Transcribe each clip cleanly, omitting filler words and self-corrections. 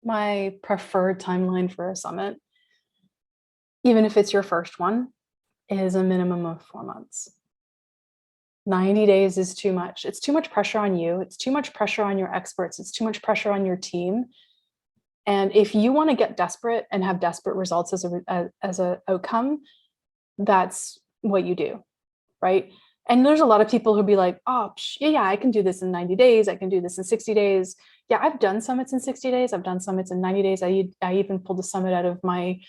My preferred timeline for a summit, even if it's your first one, is a minimum of 4 months. 90 days is too much. It's too much pressure on you. It's too much pressure on your experts. It's too much pressure on your team. And if you want to get desperate and have desperate results as a outcome, that's what you do, right? And there's a lot of people who'll be like, oh, yeah, I can do this in 90 days. I can do this in 60 days. Yeah, I've done summits in 60 days. I've done summits in 90 days. I even pulled a summit out of my,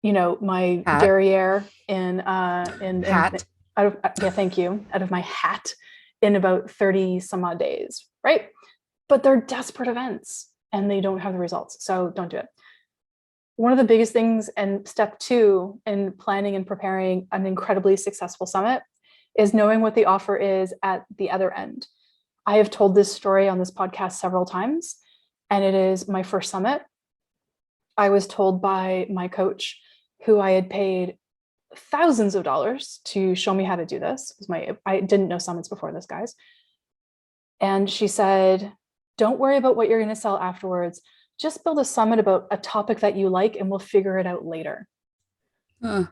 my Hat, derriere in hat. out of, yeah, thank you, out of my hat in about 30 some odd days, right? But they're desperate events and they don't have the results. So don't do it. One of the biggest things, and step two in planning and preparing an incredibly successful summit, is knowing what the offer is at the other end. I have told this story on this podcast several times, and it is my first summit. I was told by my coach, who I had paid thousands of dollars to show me how to do this. I didn't know summits before this, guys. And she said, don't worry about what you're going to sell afterwards. Just build a summit about a topic that you like and we'll figure it out later. Uh,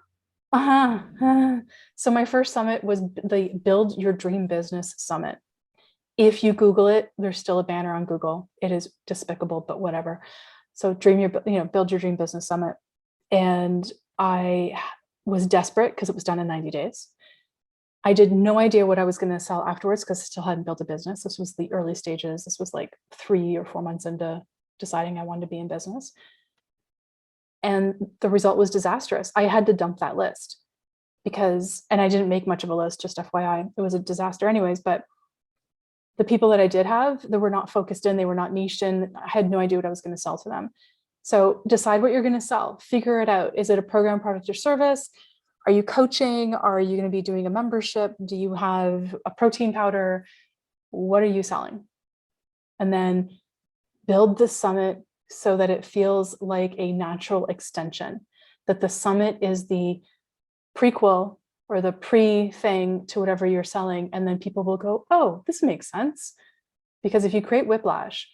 Uh-huh. So my first summit was the Build Your Dream Business Summit. If you Google it, there's still a banner on Google. It is despicable, but whatever. So Build Your Dream Business Summit. And I was desperate because it was done in 90 days. I did no idea what I was going to sell afterwards because I still hadn't built a business. This was the early stages. This was like 3 or 4 months into deciding I wanted to be in business. And the result was disastrous. I had to dump that list and I didn't make much of a list, just FYI. It was a disaster anyways, but the people that I did have, they were not focused in, they were not niched in. I had no idea what I was going to sell to them. So decide what you're going to sell, figure it out. Is it a program, product, or service? Are you coaching? Are you going to be doing a membership? Do you have a protein powder? What are you selling? And then build the summit so that it feels like a natural extension, that the summit is the prequel or the pre thing to whatever you're selling. And then people will go, oh, this makes sense. Because if you create whiplash,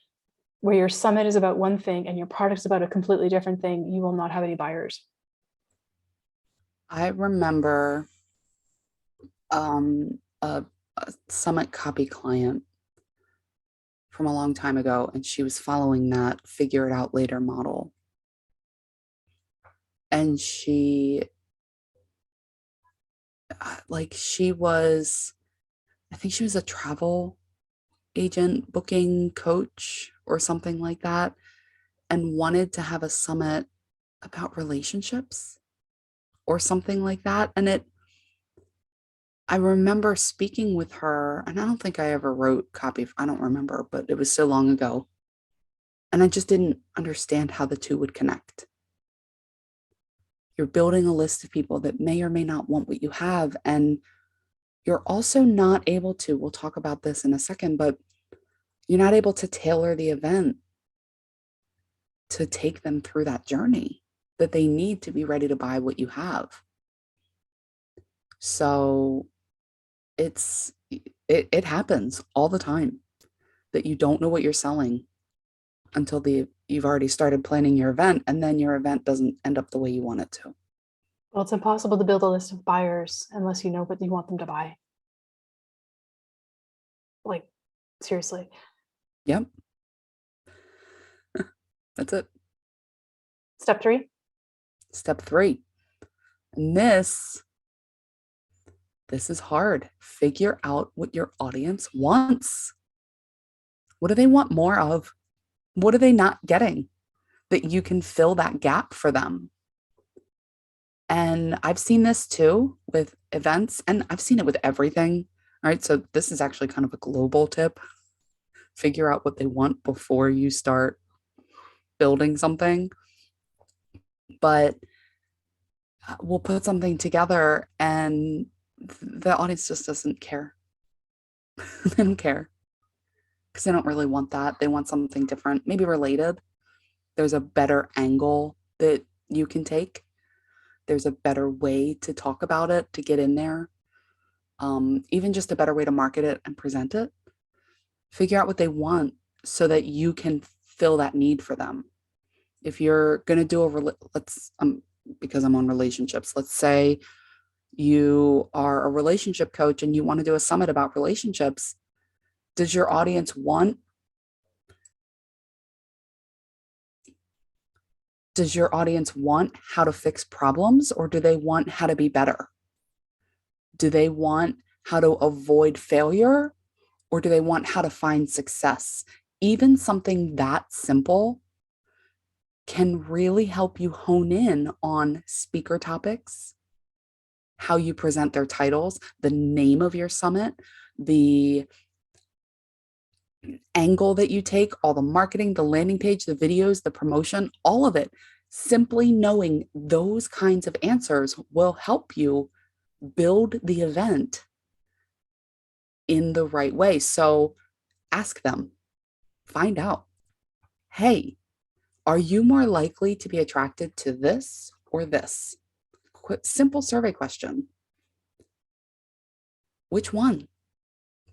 where your summit is about one thing and your product is about a completely different thing, you will not have any buyers. I remember a summit copy client from a long time ago, and she was following that figure it out later model. And she was, I think she was a travel agent, booking coach, or something like that, and wanted to have a summit about relationships or something like that. I remember speaking with her, and I don't think I ever wrote copy. I don't remember, but it was so long ago. And I just didn't understand how the two would connect. You're building a list of people that may or may not want what you have. And you're also not able to, we'll talk about this in a second, but you're not able to tailor the event to take them through that journey that they need to be ready to buy what you have. So it happens all the time that you don't know what you're selling until you've already started planning your event, and then your event doesn't end up the way you want it to. Well, it's impossible to build a list of buyers unless you know what you want them to buy. Like, seriously. Yep. That's it. Step three. Step 3. And this is hard. Figure out what your audience wants. What do they want more of? What are they not getting that you can fill that gap for them? And I've seen this too with events, and I've seen it with everything. All right. So this is actually kind of a global tip. Figure out what they want before you start building something. But we'll put something together and the audience just doesn't care. They don't care because they don't really want that. They want something different, maybe related. There's a better angle that you can take. There's a better way to talk about it, to get in there. Even just a better way to market it and present it. Figure out what they want so that you can fill that need for them. If you're going to do let's, because I'm on relationships, let's say you are a relationship coach and you want to do a summit about relationships. Does your audience want, how to fix problems, or do they want how to be better? Do they want how to avoid failure, or do they want how to find success? Even something that simple can really help you hone in on speaker topics, how you present their titles, the name of your summit, the angle that you take, all the marketing, the landing page, the videos, the promotion, all of it. Simply knowing those kinds of answers will help you build the event in the right way. So ask them, find out, hey, are you more likely to be attracted to this or this? Quick, simple survey question. Which one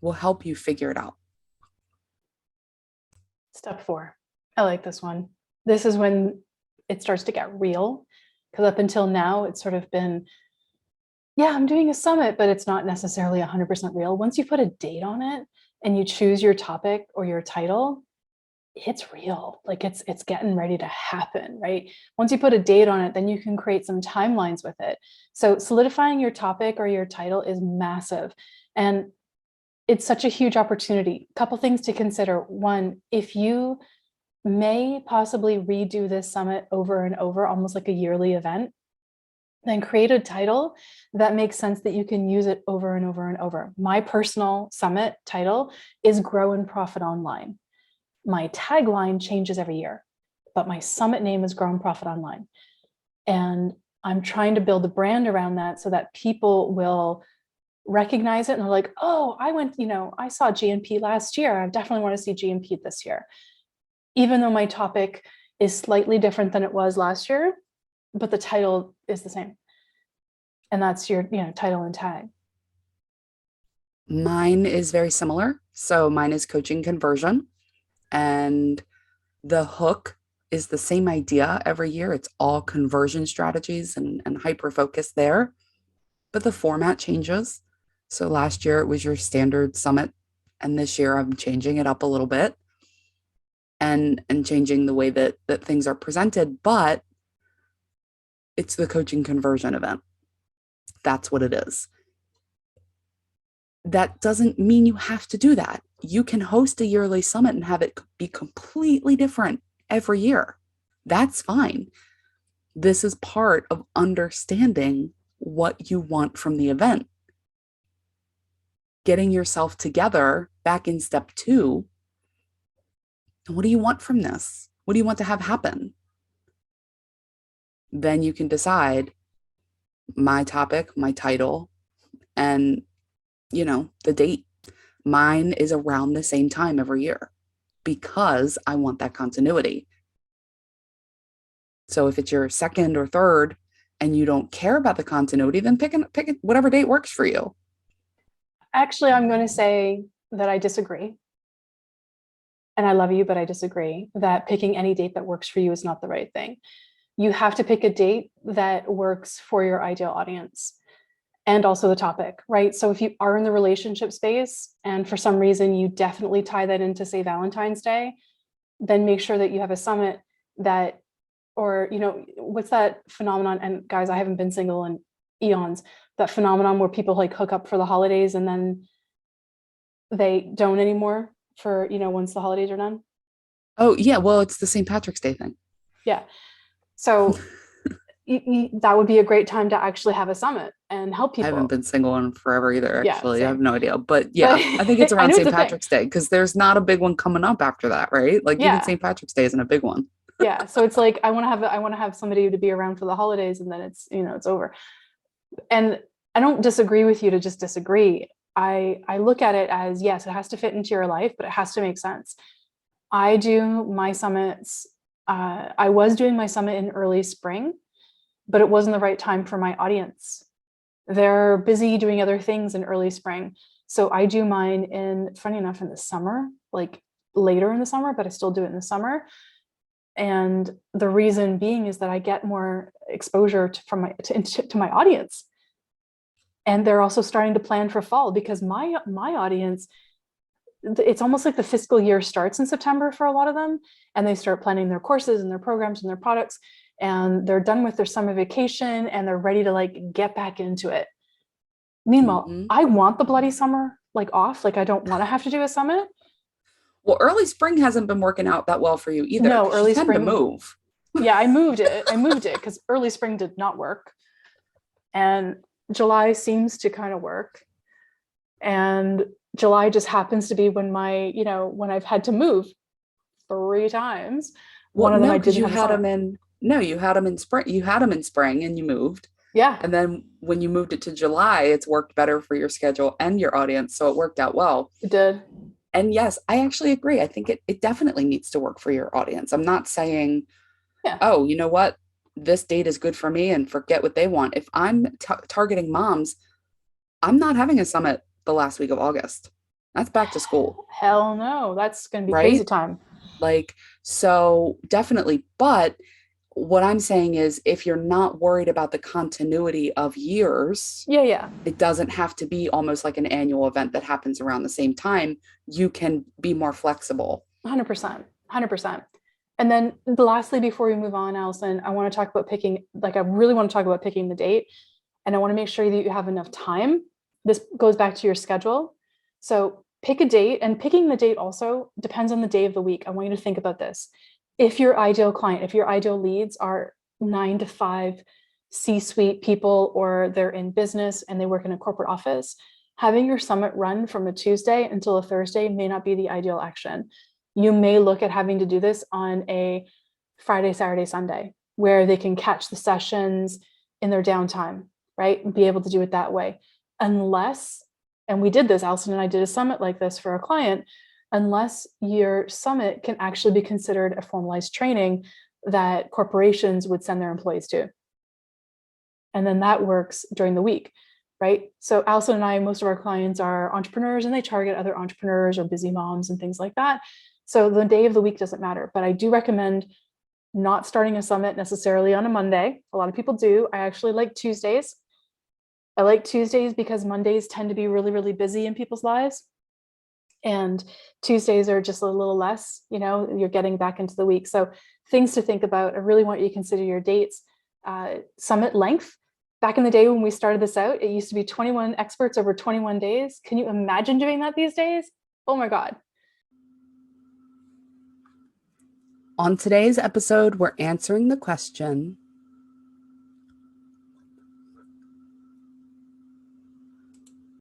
will help you figure it out? Step 4. I like this one. This is when it starts to get real, because up until now, it's sort of been, yeah, I'm doing a summit, but it's not necessarily 100% real. Once you put a date on it and you choose your topic or your title, it's real. Like it's getting ready to happen, right? Once you put a date on it, then you can create some timelines with it. So solidifying your topic or your title is massive. And it's such a huge opportunity. A couple things to consider. One, if you may possibly redo this summit over and over, almost like a yearly event, then create a title that makes sense that you can use it over and over and over. My personal summit title is Grow and Profit Online. My tagline changes every year, but my summit name is Grow and Profit Online. And I'm trying to build a brand around that so that people will recognize it and they're like, oh, I saw GNP last year. I definitely want to see GNP this year. Even though my topic is slightly different than it was last year, but the title is the same. And that's your, title and tag. Mine is very similar. So mine is coaching conversion, and the hook is the same idea every year. It's all conversion strategies and hyper focus there, but the format changes. So last year it was your standard summit, and this year I'm changing it up a little bit and changing the way that things are presented, but it's the coaching conversion event. That's what it is. That doesn't mean you have to do that. You can host a yearly summit and have it be completely different every year. That's fine. This is part of understanding what you want from the event. Getting yourself together back in step 2. What do you want from this? What do you want to have happen? Then you can decide my topic, my title, and, the date. Mine is around the same time every year because I want that continuity. So if it's your second or third and you don't care about the continuity, then pick whatever date works for you. Actually, I'm going to say that I disagree. And I love you, but I disagree that picking any date that works for you is not the right thing. You have to pick a date that works for your ideal audience and also the topic, right? So if you are in the relationship space and for some reason you definitely tie that into, say, Valentine's Day, then make sure that you have a summit that, or, what's that phenomenon? And guys, I haven't been single in eons, that phenomenon where people like hook up for the holidays and then they don't anymore for, once the holidays are done. Oh, yeah. Well, it's the St. Patrick's Day thing. Yeah. So that would be a great time to actually have a summit and help I haven't people. been single in forever either, Yeah, actually. I have same. no idea. But But yeah, I think it's I around know it's St. a thing. Patrick's Day because there's not a big one coming up after that, right? Like even Yeah. St. Patrick's Day isn't a big one. Yeah. So it's like I want to have somebody to be around for the holidays and then it's over. And I don't disagree with you to just disagree. I look at it as, yes, it has to fit into your life, but it has to make sense. I do my summits. I was doing my summit in early spring, but it wasn't the right time for my audience. They're busy doing other things in early spring. So I do mine funny enough, in the summer, like later in the summer, but I still do it in the summer. And the reason being is that I get more exposure to my audience. And they're also starting to plan for fall because my audience, it's almost like the fiscal year starts in September for a lot of them, and they start planning their courses and their programs and their products, and they're done with their summer vacation and they're ready to like get back into it. Meanwhile, Mhm. I want the bloody summer like off, like I don't want to have to do a summit. Well, early spring hasn't been working out that well for you either No, because you early tend to spring. move. Yeah, I moved it because early spring did not work, and July seems to kind of work. And July just happens to be when when I've had to move 3 times. Well, One of them no, I because didn't you have a had them summit. in, no, you had them in spring. You had them in spring and you moved. Yeah, And then when you moved it to July, it's worked better for your schedule and your audience. So it worked out well. it did. And yes, I actually agree. I think it definitely needs to work for your audience. I'm not saying, Yeah. oh, you know what? This date is good for me and forget what they want. If I'm targeting moms, I'm not having a summit the last week of August. That's back to school, Hell no. That's going to be crazy right? time. Like, so definitely. But what I'm saying is, if you're not worried about the continuity of years, Yeah, yeah. it doesn't have to be almost like an annual event that happens around the same time. You can be more flexible. 100%. 100%. And then lastly, before we move on, Allison, I want to talk about picking, like, I really want to talk about picking the date. And I want to make sure that you have enough time. This goes back to your schedule. So pick a date, and picking the date also depends on the day of the week. I want you to think about this. If your ideal client, if your ideal leads are 9 to 5 C-suite people, or they're in business and they work in a corporate office, having your summit run from a Tuesday until a Thursday may not be the ideal action. You may look at having to do this on a Friday, Saturday, Sunday, where they can catch the sessions in their downtime, right? And be able to do it that way. Unless, and we did this, Allison and I did a summit like this for a client, unless your summit can actually be considered a formalized training that corporations would send their employees to. And then that works during the week, right? So Allison and I, most of our clients are entrepreneurs, and they target other entrepreneurs or busy moms and things like that. So the day of the week doesn't matter, but I do recommend not starting a summit necessarily on a Monday. A lot of people do. I actually like Tuesdays. I like Tuesdays because Mondays tend to be really, really busy in people's lives. And Tuesdays are just a little less, you're getting back into the week. So things to think about. I really want you to consider your dates. Summit length. Back in the day when we started this out, it used to be 21 experts over 21 days. Can you imagine doing that these days? Oh my God. On today's episode, we're answering the question,